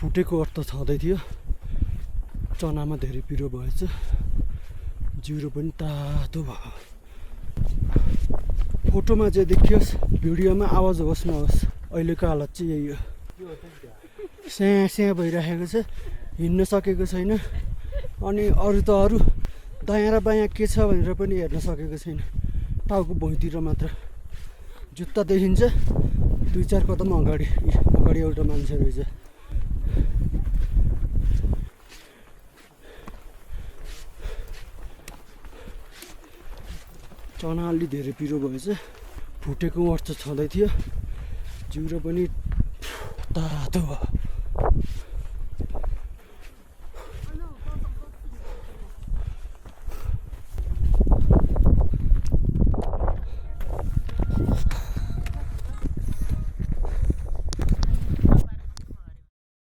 फुटेको अर्थ छँदै थियो। चनामा धेरै पिरो भएछ, जिउरो पनि तातो भयो। फोटोमा चाहिँ देखियोस्, भिडियोमा आवाज होस् नहोस्, अहिलेको हालत चाहिँ यही हो। स्याँ स्याँ भइराखेको छ, हिँड्न सकेको छैन। अनि अरू त अरू दायाँ र बायाँ के छ भनेर पनि हेर्न सकेको छैन। टाउको भुइँतिर मात्र जुत्ता देखिन्छ। 2-4 कदम अगाडि एउटा मान्छे रहेछ। चना अलि धेरै पिरो भएछ, फुटेको अर्थ छँदै थियो, जिउरो पनि तातो भयो।